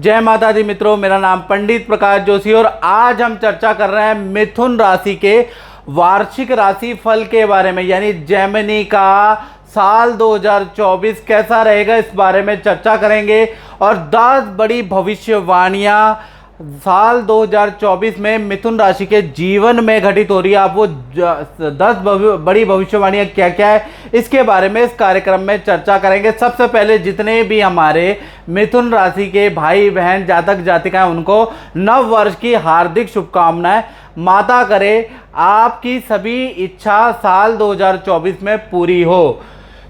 जय माता दी मित्रों, मेरा नाम पंडित प्रकाश जोशी और आज हम चर्चा कर रहे हैं मिथुन राशि के वार्षिक राशि फल के बारे में, यानी जेमिनी का साल 2024 कैसा रहेगा इस बारे में चर्चा करेंगे। और 10 बड़ी भविष्यवाणियां साल 2024 में मिथुन राशि के जीवन में घटित हो रही है। आप वो 10 बड़ी भविष्यवाणियां क्या क्या है इसके बारे में इस कार्यक्रम में चर्चा करेंगे। सबसे पहले जितने भी हमारे मिथुन राशि के भाई बहन जातक जातिकाएं उनको नव वर्ष की हार्दिक शुभकामनाएं। माता करे आपकी सभी इच्छा साल 2024 में पूरी हो।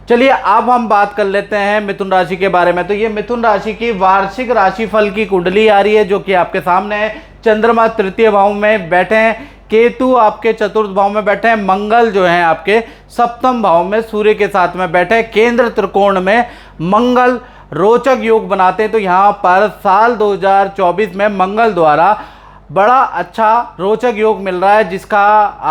चलिए अब हम बात कर लेते हैं मिथुन राशि के बारे में। तो ये मिथुन राशि की वार्षिक राशिफल की कुंडली आ रही है जो कि आपके सामने है। चंद्रमा तृतीय भाव में बैठे हैं, केतु आपके चतुर्थ भाव में बैठे हैं, मंगल जो है आपके सप्तम भाव में सूर्य के साथ में बैठे हैं। केंद्र त्रिकोण में मंगल रोचक योग बनाते हैं। तो यहाँ पर साल 2024 में मंगल द्वारा बड़ा अच्छा रोचक योग मिल रहा है जिसका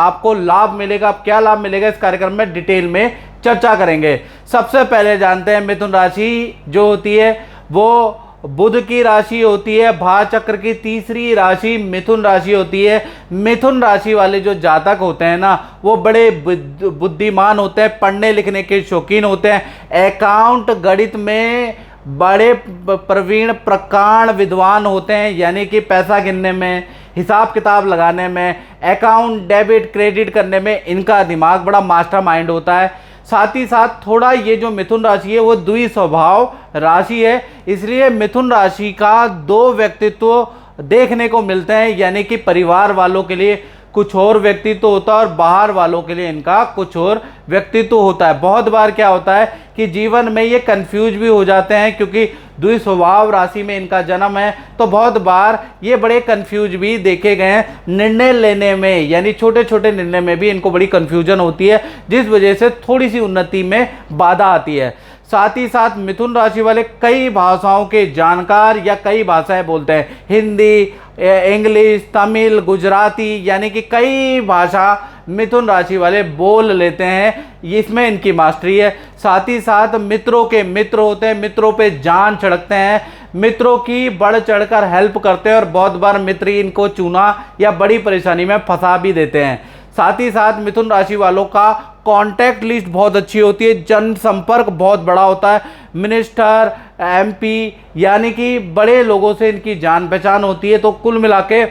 आपको लाभ मिलेगा। अब क्या लाभ मिलेगा इस कार्यक्रम में डिटेल में चर्चा करेंगे। सबसे पहले जानते हैं मिथुन राशि जो होती है वो बुध की राशि होती है। भाचक्र की तीसरी राशि मिथुन राशि होती है। मिथुन राशि वाले जो जातक होते हैं ना वो बड़े बुद्धिमान होते हैं, पढ़ने लिखने के शौकीन होते हैं, अकाउंट गणित में बड़े प्रवीण प्रकांड विद्वान होते हैं, यानी कि पैसा गिनने में, हिसाब किताब लगाने में, अकाउंट डेबिट क्रेडिट करने में इनका दिमाग बड़ा मास्टरमाइंड होता है। साथ ही साथ थोड़ा ये जो मिथुन राशि है वो द्वि स्वभाव राशि है, इसलिए मिथुन राशि का दो व्यक्तित्व देखने को मिलते हैं, यानी कि परिवार वालों के लिए कुछ और व्यक्तित्व होता है और बाहर वालों के लिए इनका कुछ और व्यक्तित्व होता है। बहुत बार क्या होता है कि जीवन में ये कंफ्यूज भी हो जाते हैं क्योंकि द्वि स्वभाव राशि में इनका जन्म है। तो बहुत बार ये बड़े कंफ्यूज भी देखे गए हैं निर्णय लेने में, यानी छोटे छोटे निर्णय में भी इनको बड़ी कंफ्यूजन होती है जिस वजह से थोड़ी सी उन्नति में बाधा आती है। साथ ही साथ मिथुन राशि वाले कई भाषाओं के जानकार या कई भाषाएं बोलते हैं, हिंदी, इंग्लिश, तमिल, गुजराती, यानी कि कई भाषा मिथुन राशि वाले बोल लेते हैं, इसमें इनकी मास्टरी है। साथ ही साथ मित्रों के मित्र होते हैं, मित्रों पे जान छिड़कते हैं, मित्रों की बढ़ चढ़कर हेल्प करते हैं और बहुत बार मित्र ही इनको चूना या बड़ी परेशानी में फंसा भी देते हैं। साथ ही साथ मिथुन राशि वालों का कॉन्टैक्ट लिस्ट बहुत अच्छी होती है, जनसंपर्क बहुत बड़ा होता है, मिनिस्टर, एमपी, यानी कि बड़े लोगों से इनकी जान पहचान होती है। तो कुल मिला के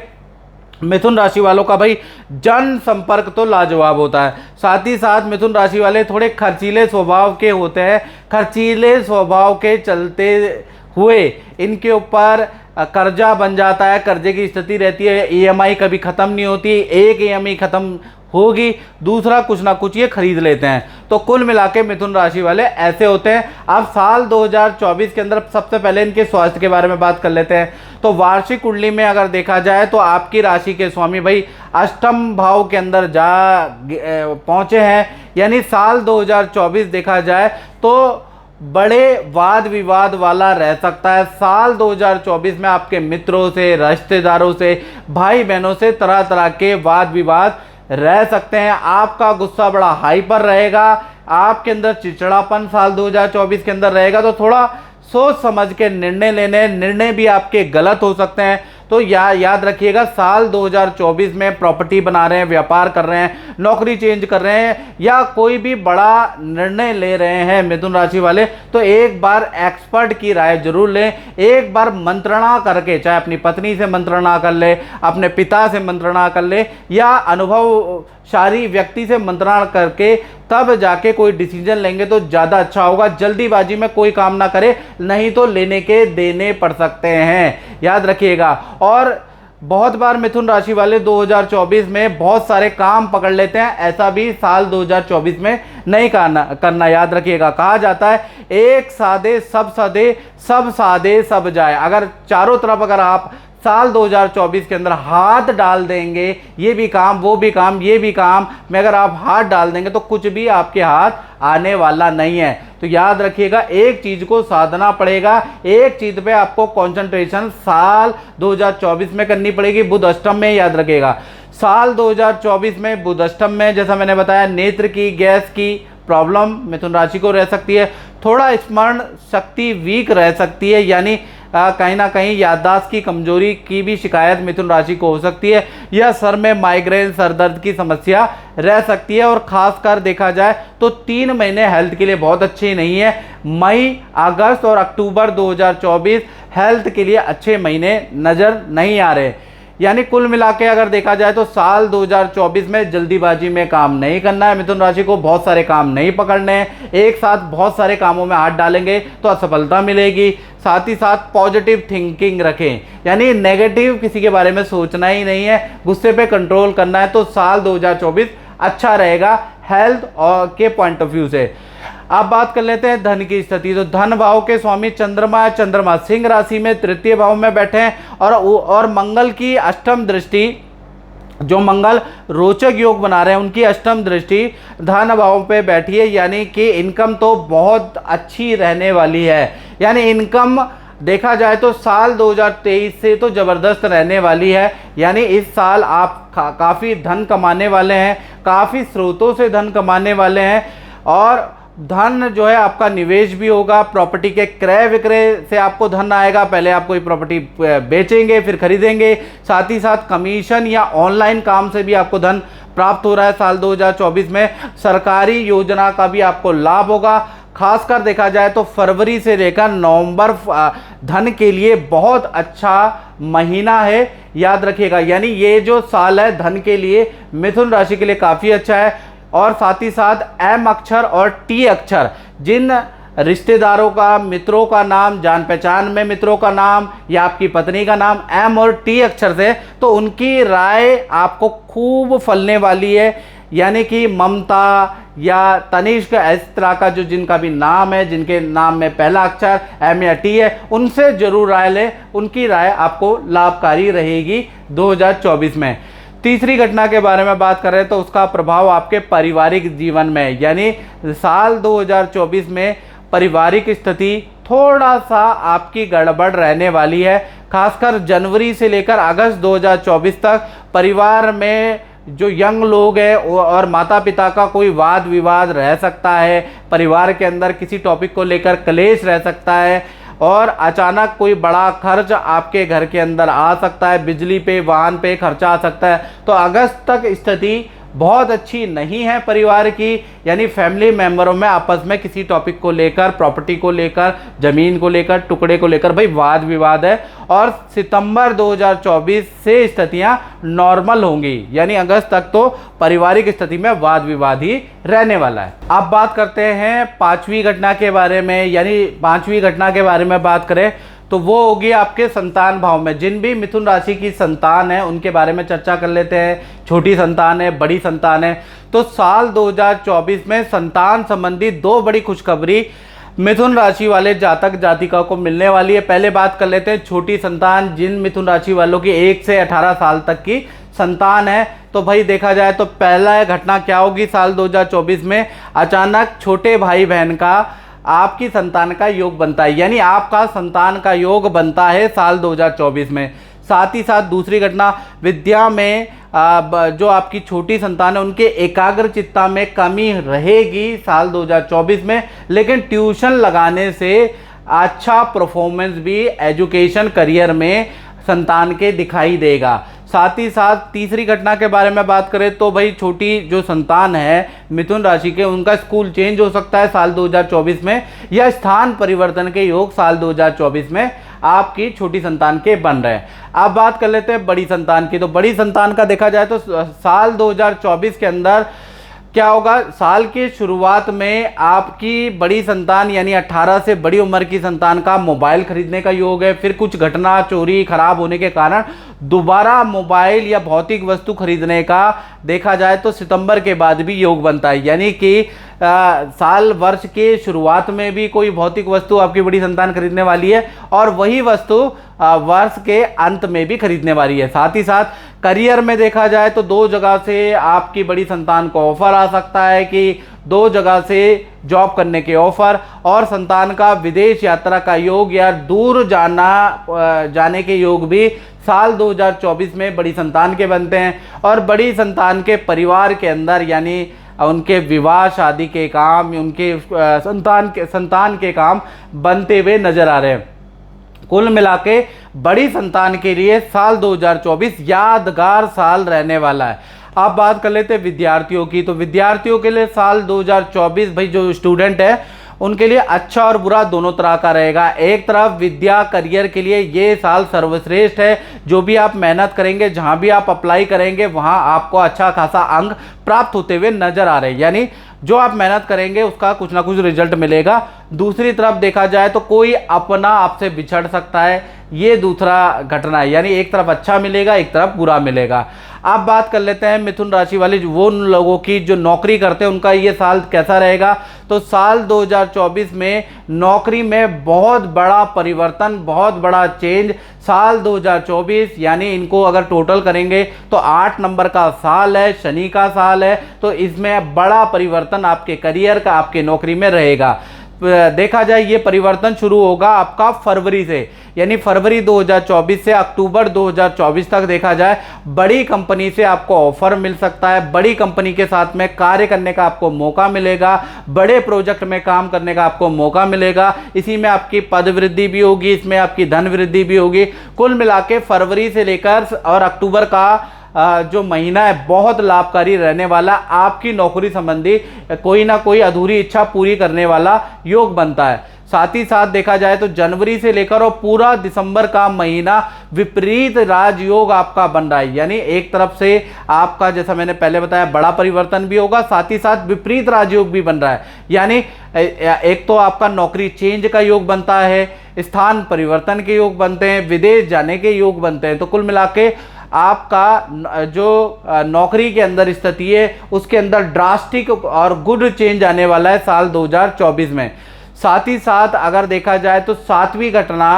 मिथुन राशि वालों का भाई जन संपर्क तो लाजवाब होता है। साथ ही साथ मिथुन राशि वाले थोड़े खर्चीले स्वभाव के होते हैं। खर्चीले स्वभाव के चलते हुए इनके ऊपर कर्जा बन जाता है, कर्जे की स्थिति रहती है, ईएमआई कभी ख़त्म नहीं होती, एक ईएमआई ख़त्म होगी दूसरा कुछ ना कुछ ये खरीद लेते हैं। तो कुल मिला के मिथुन राशि वाले ऐसे होते हैं। अब साल 2024 के अंदर सबसे पहले इनके स्वास्थ्य के बारे में बात कर लेते हैं। तो वार्षिक कुंडली में अगर देखा जाए तो आपकी राशि के स्वामी भाई अष्टम भाव के अंदर जा पहुंचे हैं, यानी साल 2024 देखा जाए तो बड़े वाद विवाद वाला रह सकता है। साल 2024 में आपके मित्रों से, रिश्तेदारों से, भाई बहनों से तरह तरह के वाद विवाद रह सकते हैं। आपका गुस्सा बड़ा हाई पर रहेगा, आपके अंदर चिड़चिड़ापन साल 2024 के अंदर रहेगा। तो थोड़ा सोच समझ के निर्णय भी आपके गलत हो सकते हैं। तो याद रखिएगा साल 2024 में प्रॉपर्टी बना रहे हैं, व्यापार कर रहे हैं, नौकरी चेंज कर रहे हैं या कोई भी बड़ा निर्णय ले रहे हैं मिथुन राशि वाले, तो एक बार एक्सपर्ट की राय जरूर लें। एक बार मंत्रणा करके, चाहे अपनी पत्नी से मंत्रणा कर ले, अपने पिता से मंत्रणा कर ले या अनुभवशाली व्यक्ति से मंत्रणा करके तब जाके कोई डिसीजन लेंगे तो ज़्यादा अच्छा होगा। जल्दीबाजी में कोई काम ना करे, नहीं तो लेने के देने पड़ सकते हैं, याद रखिएगा। और बहुत बार मिथुन राशि वाले 2024 में बहुत सारे काम पकड़ लेते हैं, ऐसा भी साल 2024 में नहीं करना याद रखिएगा। कहा जाता है एक साधे सब साधे, सब साधे सब जाए। अगर चारों तरफ अगर आप साल 2024 के अंदर हाथ डाल देंगे, ये भी काम वो भी काम ये भी काम में अगर आप हाथ डाल देंगे तो कुछ भी आपके हाथ आने वाला नहीं है। तो याद रखिएगा एक चीज को साधना पड़ेगा, एक चीज पे आपको कंसंट्रेशन साल 2024 में करनी पड़ेगी। बुध अष्टम में याद रखिएगा साल 2024 में बुध अष्टम में, जैसा मैंने बताया, नेत्र की गैस की प्रॉब्लम मिथुन राशि को रह सकती है। थोड़ा स्मरण शक्ति वीक रह सकती है, यानी कहीं ना कहीं याददाश्त की कमजोरी की भी शिकायत मिथुन राशि को हो सकती है, या सर में माइग्रेन, सर दर्द की समस्या रह सकती है। और खासकर देखा जाए तो 3 महीने हेल्थ के लिए बहुत अच्छे नहीं है। मई, अगस्त और अक्टूबर 2024 हेल्थ के लिए अच्छे महीने नजर नहीं आ रहे। यानी कुल मिला के अगर देखा जाए तो साल 2024 में जल्दीबाजी में काम नहीं करना है मिथुन राशि को, बहुत सारे काम नहीं पकड़ने हैं, एक साथ बहुत सारे कामों में हाथ डालेंगे तो असफलता मिलेगी। साथ ही साथ पॉजिटिव थिंकिंग रखें, यानी नेगेटिव किसी के बारे में सोचना ही नहीं है, गुस्से पे कंट्रोल करना है, तो साल 2024 अच्छा रहेगा हेल्थ और के पॉइंट ऑफ व्यू से। अब बात कर लेते हैं धन की स्थिति। तो धन भाव के स्वामी चंद्रमा सिंह राशि में तृतीय भाव में बैठे हैं और मंगल की अष्टम दृष्टि, जो मंगल रोचक योग बना रहे हैं, उनकी अष्टम दृष्टि धन भाव पे बैठी है, यानी कि इनकम तो बहुत अच्छी रहने वाली है। यानी इनकम देखा जाए तो साल 2023 से तो ज़बरदस्त रहने वाली है। यानी इस साल आप काफ़ी धन कमाने वाले हैं, काफ़ी स्रोतों से धन कमाने वाले हैं, और धन जो है आपका निवेश भी होगा, प्रॉपर्टी के क्रय विक्रय से आपको धन आएगा। पहले आप कोई प्रॉपर्टी बेचेंगे फिर खरीदेंगे, साथ ही साथ कमीशन या ऑनलाइन काम से भी आपको धन प्राप्त हो रहा है। साल 2024 में सरकारी योजना का भी आपको लाभ होगा। खासकर देखा जाए तो फरवरी से लेकर नवंबर धन के लिए बहुत अच्छा महीना है, याद रखिएगा। यानी ये जो साल है धन के लिए मिथुन राशि के लिए काफ़ी अच्छा है। और साथ ही साथ एम अक्षर और टी अक्षर, जिन रिश्तेदारों का, मित्रों का नाम, जान पहचान में मित्रों का नाम या आपकी पत्नी का नाम एम और टी अक्षर से, तो उनकी राय आपको खूब फलने वाली है। यानी कि ममता या तनिष्क, इस तरह का जो जिनका भी नाम है, जिनके नाम में पहला अक्षर एम या टी है, उनसे जरूर राय लें, उनकी राय आपको लाभकारी रहेगी 2024 में। तीसरी घटना के बारे में बात कर रहे हैं तो उसका प्रभाव आपके पारिवारिक जीवन में, यानी साल 2024 में पारिवारिक स्थिति थोड़ा सा आपकी गड़बड़ रहने वाली है। खासकर जनवरी से लेकर अगस्त 2024 तक परिवार में जो यंग लोग हैं और माता पिता का कोई वाद विवाद रह सकता है, परिवार के अंदर किसी टॉपिक को लेकर क्लेश रह सकता है, और अचानक कोई बड़ा खर्च आपके घर के अंदर आ सकता है, बिजली पे, वाहन पे खर्चा आ सकता है। तो अगस्त तक स्थिति बहुत अच्छी नहीं है परिवार की, यानी फैमिली मेंबरों में आपस में किसी टॉपिक को लेकर, प्रॉपर्टी को लेकर, ज़मीन को लेकर, टुकड़े को लेकर भाई वाद विवाद है। और सितंबर 2024 से स्थितियां नॉर्मल होंगी, यानी अगस्त तक तो पारिवारिक स्थिति में वाद विवाद ही रहने वाला है। अब बात करते हैं पांचवी घटना के बारे में, यानी पांचवी घटना के बारे में बात करें तो वो होगी आपके संतान भाव में। जिन भी मिथुन राशि की संतान है उनके बारे में चर्चा कर लेते हैं। छोटी संतान है, बड़ी संतान है, तो साल 2024 में संतान संबंधी 2 बड़ी खुशखबरी मिथुन राशि वाले जातक जातिका को मिलने वाली है। पहले बात कर लेते हैं छोटी संतान, जिन मिथुन राशि वालों की 1 से 18 साल तक की संतान है। तो भाई देखा जाए तो पहला घटना क्या होगी साल 2024 में, अचानक छोटे भाई बहन का आपकी संतान का योग बनता है, यानी आपका संतान का योग बनता है साल 2024 में। साथ ही साथ दूसरी घटना, विद्या में जो आपकी छोटी संतान है उनके एकाग्रचित्ता में कमी रहेगी साल 2024 में, लेकिन ट्यूशन लगाने से अच्छा परफॉर्मेंस भी एजुकेशन करियर में संतान के दिखाई देगा। साथ ही साथ तीसरी घटना के बारे में बात करें तो भाई छोटी जो संतान है मिथुन राशि के, उनका स्कूल चेंज हो सकता है साल 2024 में, या स्थान परिवर्तन के योग साल 2024 में आपकी छोटी संतान के बन रहे हैं। अब बात कर लेते हैं बड़ी संतान की। तो बड़ी संतान का देखा जाए तो साल 2024 के अंदर क्या होगा, साल की शुरुआत में आपकी बड़ी संतान यानी 18 से बड़ी उम्र की संतान का मोबाइल खरीदने का योग है। फिर कुछ घटना, चोरी, खराब होने के कारण दोबारा मोबाइल या भौतिक वस्तु खरीदने का देखा जाए तो सितंबर के बाद भी योग बनता है, यानी कि साल वर्ष के शुरुआत में भी कोई भौतिक वस्तु आपकी बड़ी संतान खरीदने वाली है और वही वस्तु वर्ष के अंत में भी खरीदने वाली है। साथ ही साथ करियर में देखा जाए तो 2 जगह से आपकी बड़ी संतान को ऑफर आ सकता है कि 2 जगह से जॉब करने के ऑफर, और संतान का विदेश यात्रा का योग या दूर जाने के योग भी साल 2024 में बड़ी संतान के बनते हैं। और बड़ी संतान के परिवार के अंदर यानी उनके विवाह शादी के काम, उनके संतान के काम बनते हुए नजर आ रहे हैं। कुल मिला के बड़ी संतान के लिए साल 2024 यादगार साल रहने वाला है। अब बात कर लेते हैं विद्यार्थियों की। तो विद्यार्थियों के लिए साल 2024 भाई जो स्टूडेंट है उनके लिए अच्छा और बुरा दोनों तरह का रहेगा। एक तरफ विद्या करियर के लिए ये साल सर्वश्रेष्ठ है। जो भी आप मेहनत करेंगे, जहां भी आप अप्लाई करेंगे, वहां आपको अच्छा खासा अंक प्राप्त होते हुए नजर आ रहे हैं। यानी जो आप मेहनत करेंगे उसका कुछ ना कुछ रिजल्ट मिलेगा। दूसरी तरफ देखा जाए तो कोई अपना आपसे बिछड़ सकता है, ये दूसरा घटना है। यानी एक तरफ अच्छा मिलेगा, एक तरफ बुरा मिलेगा। अब बात कर लेते हैं मिथुन राशि वाले वो लोगों की जो नौकरी करते हैं, उनका ये साल कैसा रहेगा। तो साल 2024 में नौकरी में बहुत बड़ा परिवर्तन, बहुत बड़ा चेंज। साल 2024 यानी इनको अगर टोटल करेंगे तो 8 नंबर का साल है, शनि का साल है। तो इसमें बड़ा परिवर्तन आपके करियर का, आपके नौकरी में रहेगा। देखा जाए ये परिवर्तन शुरू होगा आपका फरवरी से, यानी फरवरी 2024 से अक्टूबर 2024 तक देखा जाए बड़ी कंपनी से आपको ऑफर मिल सकता है। बड़ी कंपनी के साथ में कार्य करने का आपको मौका मिलेगा, बड़े प्रोजेक्ट में काम करने का आपको मौका मिलेगा। इसी में आपकी पद वृद्धि भी होगी, इसमें आपकी धन वृद्धि भी होगी। कुल मिला के फरवरी से लेकर और अक्टूबर का जो महीना है बहुत लाभकारी रहने वाला। आपकी नौकरी संबंधी कोई ना कोई अधूरी इच्छा पूरी करने वाला योग बनता है। साथ ही साथ देखा जाए तो जनवरी से लेकर और पूरा दिसंबर का महीना विपरीत राजयोग आपका बन रहा है। यानी एक तरफ से आपका, जैसा मैंने पहले बताया, बड़ा परिवर्तन भी होगा, साथ ही साथ विपरीत राजयोग भी बन रहा है। यानी एक तो आपका नौकरी चेंज का योग बनता है, स्थान परिवर्तन के योग बनते हैं, विदेश जाने के योग बनते हैं। तो कुल मिला के आपका जो नौकरी के अंदर स्थिति है उसके अंदर ड्रास्टिक और गुड चेंज आने वाला है साल 2024 में। साथ ही साथ अगर देखा जाए तो सातवीं घटना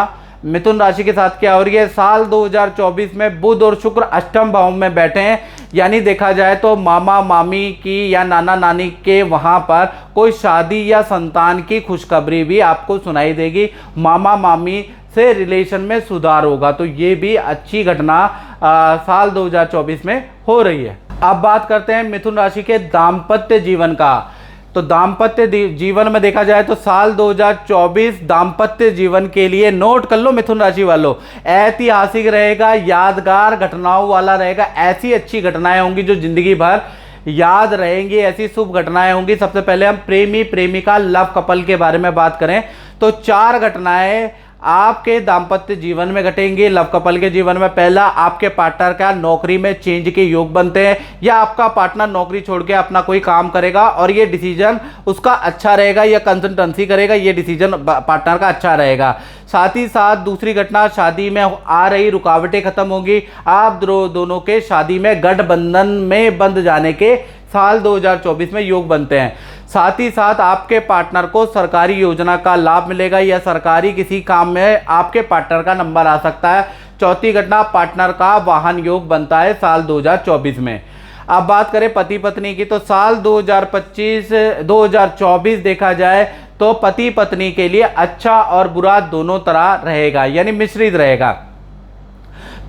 मिथुन राशि के साथ क्या हो रही है, साल 2024 में बुध और शुक्र अष्टम भाव में बैठे हैं। यानी देखा जाए तो मामा मामी की या नाना नानी के वहां पर कोई शादी या संतान की खुशखबरी भी आपको सुनाई देगी। मामा मामी से रिलेशन में सुधार होगा। तो ये भी अच्छी घटना साल 2024 में हो रही है। अब बात करते हैं मिथुन राशि के दाम्पत्य जीवन का। तो दाम्पत्य जीवन में देखा जाए तो साल 2024 दाम्पत्य जीवन के लिए नोट कर लो मिथुन राशि वालों, ऐतिहासिक रहेगा, यादगार घटनाओं वाला रहेगा। ऐसी अच्छी घटनाएं होंगी जो जिंदगी भर याद रहेंगी, ऐसी शुभ घटनाएं होंगी। सबसे पहले हम प्रेमी प्रेमिका लव कपल के बारे में बात करें तो 4 घटनाएं आपके दाम्पत्य जीवन में घटेंगे, लव कपल के जीवन में। पहला, आपके पार्टनर का नौकरी में चेंज के योग बनते हैं, या आपका पार्टनर नौकरी छोड़ के अपना कोई काम करेगा और ये डिसीजन उसका अच्छा रहेगा, या कंसल्टेंसी करेगा, ये डिसीजन पार्टनर का अच्छा रहेगा। साथ ही साथ दूसरी घटना, शादी में आ रही रुकावटें खत्म होंगी। आप दोनों के शादी में गठबंधन में बंध जाने के साल 2024 में योग बनते हैं। साथ ही साथ आपके पार्टनर को सरकारी योजना का लाभ मिलेगा, या सरकारी किसी काम में आपके पार्टनर का नंबर आ सकता है। चौथी घटना, पार्टनर का वाहन योग बनता है साल 2024 में। अब बात करें पति पत्नी की तो साल 2024 देखा जाए तो पति पत्नी के लिए अच्छा और बुरा दोनों तरह रहेगा, यानी मिश्रित रहेगा।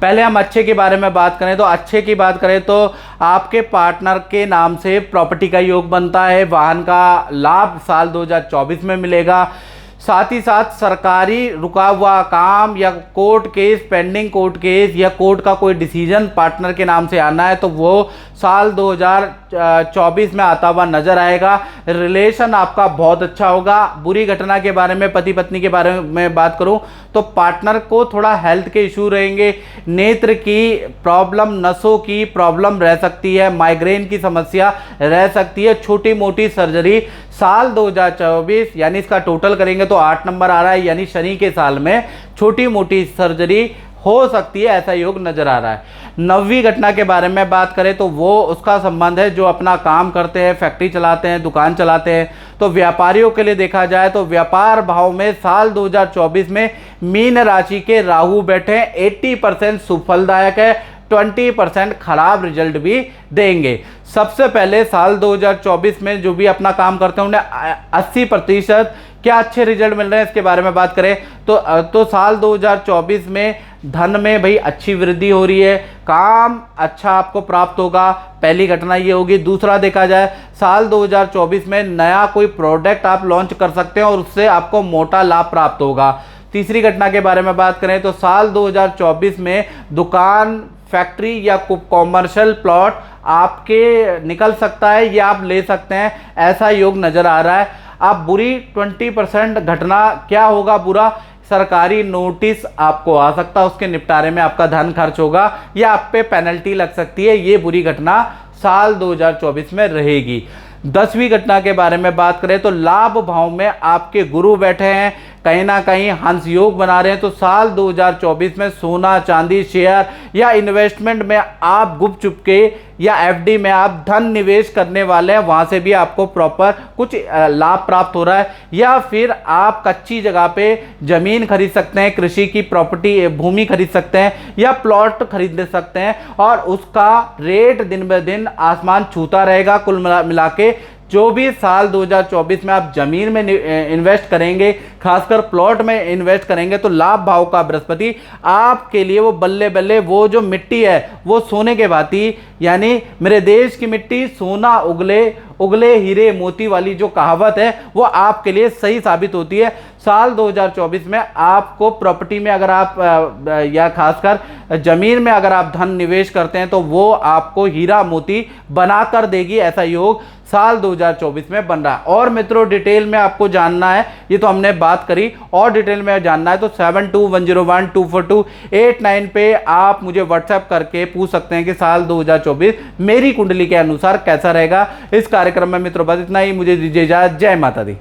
पहले हम अच्छे के बारे में बात करें तो अच्छे की बात करें तो आपके पार्टनर के नाम से प्रॉपर्टी का योग बनता है, वाहन का लाभ साल 2024 में मिलेगा। साथ ही साथ सरकारी रुका हुआ काम या court case, pending court case या कोर्ट का कोई डिसीजन पार्टनर के नाम से आना है तो वो साल 2024 में आता हुआ नजर आएगा। रिलेशन आपका बहुत अच्छा होगा। बुरी घटना के बारे में, पति पत्नी के बारे में बात करूं तो पार्टनर को थोड़ा हेल्थ के इशू रहेंगे, नेत्र की प्रॉब्लम, नसों की प्रॉब्लम रह सकती है, माइग्रेन की समस्या रह सकती है, छोटी मोटी सर्जरी साल 2024 यानी इसका टोटल करेंगे तो 8 नंबर आ रहा है, यानी शनि के साल में छोटी मोटी सर्जरी हो सकती है, ऐसा योग नजर आ रहा है। 9वीं घटना के बारे में बात करें तो वो उसका संबंध है जो अपना काम करते हैं, फैक्ट्री चलाते हैं, दुकान चलाते हैं। तो व्यापारियों के लिए देखा जाए तो व्यापार भाव में साल 2024 में मीन राशि के राहु बैठे हैं, 80% सुफलदायक है, 20% खराब रिजल्ट भी देंगे। सबसे पहले साल 2024 में जो भी अपना काम करते हैं उन्हें 80% क्या अच्छे रिजल्ट मिल रहे हैं इसके बारे में बात करें तो साल 2024 में धन में भाई अच्छी वृद्धि हो रही है, काम अच्छा आपको प्राप्त होगा, पहली घटना ये होगी। दूसरा देखा जाए साल 2024 में नया कोई प्रोडक्ट आप लॉन्च कर सकते हैं और उससे आपको मोटा लाभ प्राप्त होगा। तीसरी घटना के बारे में बात करें तो साल 2024 में दुकान, फैक्ट्री या कॉमर्शियल प्लॉट आपके निकल सकता है या आप ले सकते हैं, ऐसा योग नजर आ रहा है। अब बुरी 20% घटना क्या होगा बुरा, सरकारी नोटिस आपको आ सकता है, उसके निपटारे में आपका धन खर्च होगा या आप पे पेनल्टी लग सकती है। ये बुरी घटना साल 2024 में रहेगी। 10वीं घटना के बारे में बात करें तो लाभ भाव में आपके गुरु बैठे हैं, कहीं ना कहीं हंस योग बना रहे हैं, तो साल 2024 में सोना, चांदी, शेयर या इन्वेस्टमेंट में आप गुप चुप के या एफडी में आप धन निवेश करने वाले हैं, वहां से भी आपको प्रॉपर कुछ लाभ प्राप्त हो रहा है। या फिर आप कच्ची जगह पे जमीन खरीद सकते हैं, कृषि की प्रॉपर्टी भूमि खरीद सकते हैं या प्लॉट खरीद सकते हैं और उसका रेट दिन ब दिन आसमान छूता रहेगा। कुल मिला के जो भी साल 2024 में आप जमीन में इन्वेस्ट करेंगे, खासकर प्लॉट में इन्वेस्ट करेंगे, तो लाभ भाव का बृहस्पति आपके लिए वो बल्ले बल्ले वो जो मिट्टी है वो सोने के भांति, यानी मेरे देश की मिट्टी सोना उगले उगले हीरे मोती वाली जो कहावत है वो आपके लिए सही साबित होती है। साल 2024 में आपको प्रॉपर्टी में अगर आप या खासकर जमीन में अगर आप धन निवेश करते हैं तो वो आपको हीरा मोती बनाकर देगी, ऐसा योग साल 2024 में बन रहा है। और मित्रों डिटेल में आपको जानना है, ये तो हमने बात करी, और डिटेल में जानना है तो 7210124289 पे आप मुझे व्हाट्सएप करके पूछ सकते हैं कि साल 2024 मेरी कुंडली के अनुसार कैसा रहेगा। इस कार्यक्रम में मित्रों बस इतना ही, मुझे दीजिए इजाजत। जय माता दी।